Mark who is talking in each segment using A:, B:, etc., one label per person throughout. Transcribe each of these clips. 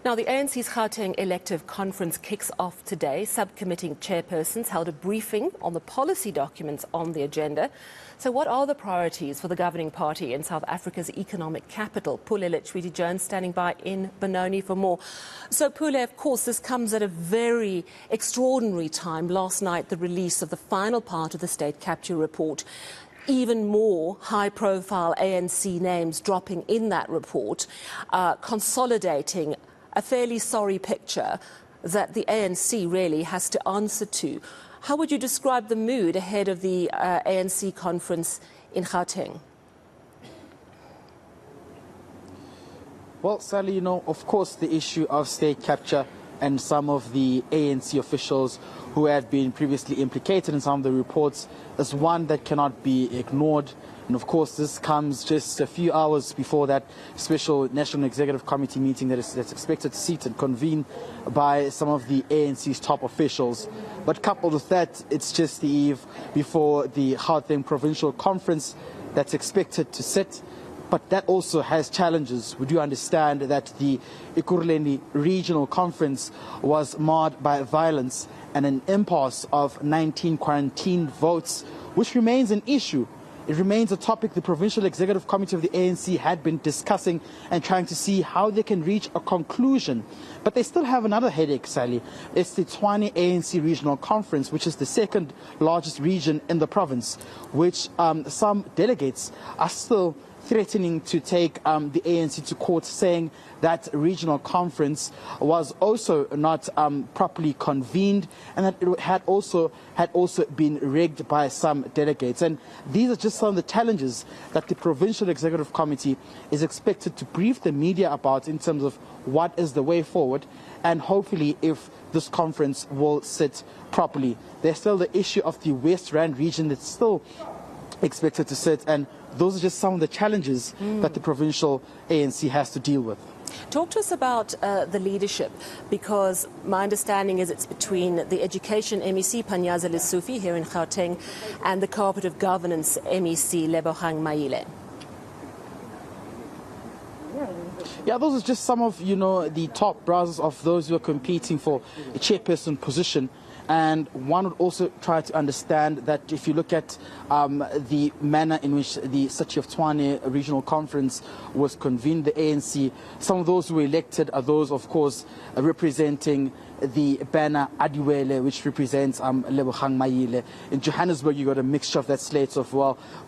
A: Now, the ANC's Gauteng elective conference kicks off today. Subcommittee chairpersons held a briefing on the policy documents on the agenda. So what are the priorities for the governing party in South Africa's economic capital? Pule Letshwiti-Jones standing by in Benoni for more. So Pule, of course, this comes at a very extraordinary time. Last night, the release of the final part of the state capture report. Even more high-profile ANC names dropping in that report, consolidating a fairly sorry picture that the ANC really has to answer to. How would you describe the mood ahead of the ANC conference in Gauteng?
B: Well, Sally, of course, the issue of state capture and some of the ANC officials who had been previously implicated in some of the reports is one that cannot be ignored. And of course, this comes just a few hours before that special National Executive Committee meeting that's expected to sit and convene by some of the ANC's top officials. But coupled with that, it's just the eve before the Gauteng Provincial Conference that's expected to sit. But that also has challenges. We do understand that the Ekurhuleni Regional Conference was marred by violence and an impasse of 19 quarantined votes, which remains an issue. It remains a topic the Provincial Executive Committee of the ANC had been discussing and trying to see how they can reach a conclusion. But they still have another headache, Sally. It's the Tshwane ANC Regional Conference, which is the second largest region in the province, which some delegates are still threatening to take the ANC to court, saying that regional conference was also not properly convened and that it had also been rigged by some delegates. And these are just some of the challenges that the Provincial Executive Committee is expected to brief the media about in terms of what is the way forward and hopefully if this conference will sit properly. There's still the issue of the West Rand region that's still expected to sit, and those are just some of the challenges that the provincial ANC has to deal with.
A: Talk to us about the leadership, because my understanding is it's between the Education MEC, Panyaza Lesufi, here in Gauteng, and the Cooperative Governance MEC, Lebogang Maile.
B: Yeah, those are just some of, the top browsers of those who are competing for a chairperson position. And one would also try to understand that if you look at the manner in which the City of Tshwane Regional Conference was convened, the ANC, some of those who were elected are those, of course, representing the banner Adiwele, which represents Lebogang Maile. In Johannesburg, you got a mixture of that slate of,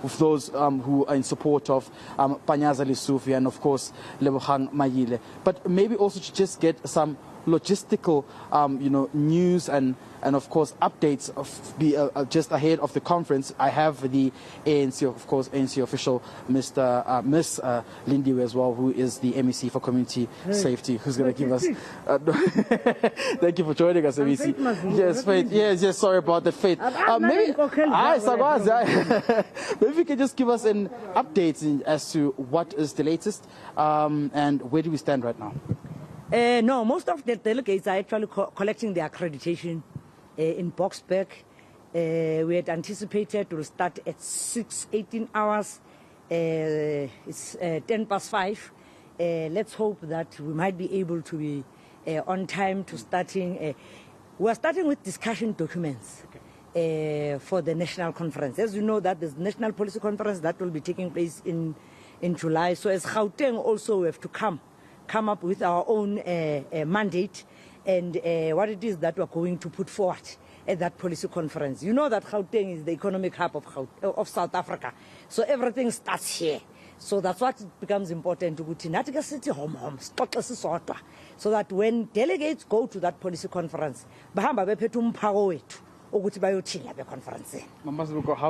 B: with those who are in support of Panyaza Lesufi and, of course, Lebogang Maile. But maybe also to just get some logistical, news and of course updates of just ahead of the conference. I have the ANC, of course, ANC official, Miss Lindiwe as well, who is the MEC for Community Safety, who's going to give us. Thank you for joining us, MEC. Yes, Faith. Yes. Sorry about that, Faith. Maybe you can just give us an update as to what is the latest and where do we stand right now.
C: No, most of the delegates are actually collecting their accreditation in Boksburg. We had anticipated to start at 18 hours. It's 10:05. Let's hope that we might be able to be on time to starting. We're starting with discussion documents for the national conference. As you know, that there's national policy conference that will be taking place in July. So as Gauteng also we have to come up with our own mandate and what it is that we're going to put forward at that policy conference. You know that Gauteng is the economic hub of South Africa. So everything starts here. So that's what it becomes important to go to City home, so that when delegates go to that policy conference, how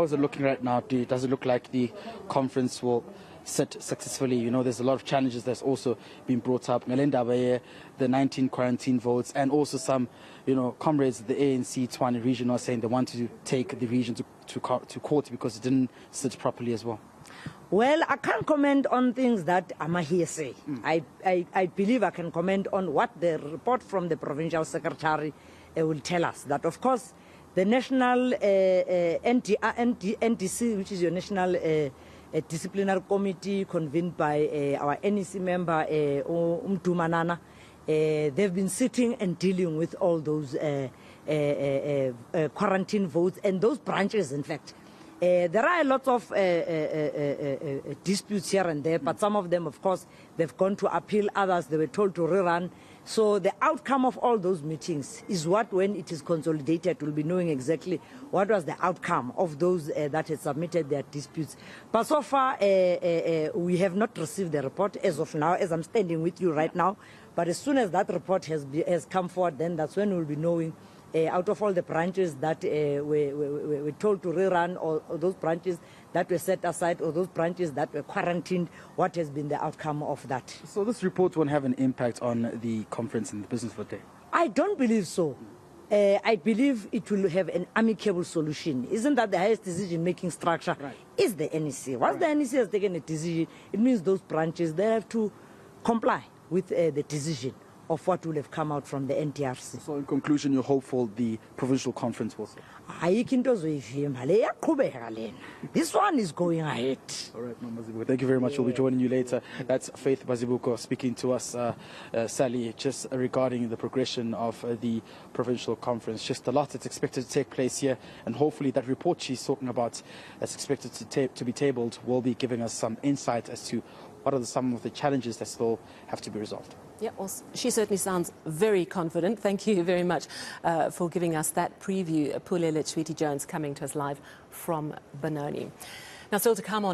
B: is it looking right now? Does it look like the conference will sit successfully? There's a lot of challenges that's also been brought up. The 19 quarantine votes, and also some, comrades of the ANC Tshwane region are saying they want to take the region to court because it didn't sit properly as well.
C: Well, I can't comment on things that Amahia say. I believe I can comment on what the report from the provincial secretary will tell us. That, of course, the national NDC, which is your national disciplinary committee convened by our NEC member, Umtumanana, they've been sitting and dealing with all those quarantine votes and those branches, in fact. There are a lot of disputes here and there, but some of them, of course, they've gone to appeal. Others, they were told to rerun. So the outcome of all those meetings is what, when it is consolidated, we'll be knowing exactly what was the outcome of those that had submitted their disputes. But so far, we have not received the report as of now, as I'm standing with you right now. But as soon as that report has come forward, then that's when we'll be knowing out of all the branches that were told to rerun, or those branches that were set aside, or those branches that were quarantined, what has been the outcome of that.
B: So this report won't have an impact on the conference and the business for the day? I
C: don't believe so. I believe it will have an amicable solution. Isn't that the highest decision-making structure? Right. Is the NEC. Once the NEC has taken a decision, it means those branches, they have to comply with the decision of what will have come out from the NTRC.
B: So in conclusion, you're hopeful the provincial conference will say?
C: This one is going ahead.
B: All right, no, Mazibuko, thank you very much. We'll be joining you later. That's Faith Mazibuko speaking to us, Sally, just regarding the progression of the provincial conference. Just a lot that's expected to take place here, and hopefully that report she's talking about that's expected to be tabled will be giving us some insight as to what are some of the challenges that still have to be resolved.
A: Yeah, well, she certainly sounds very confident. Thank you very much for giving us that preview. Pule Letshwiti-Jones coming to us live from Benoni. Now, still to come on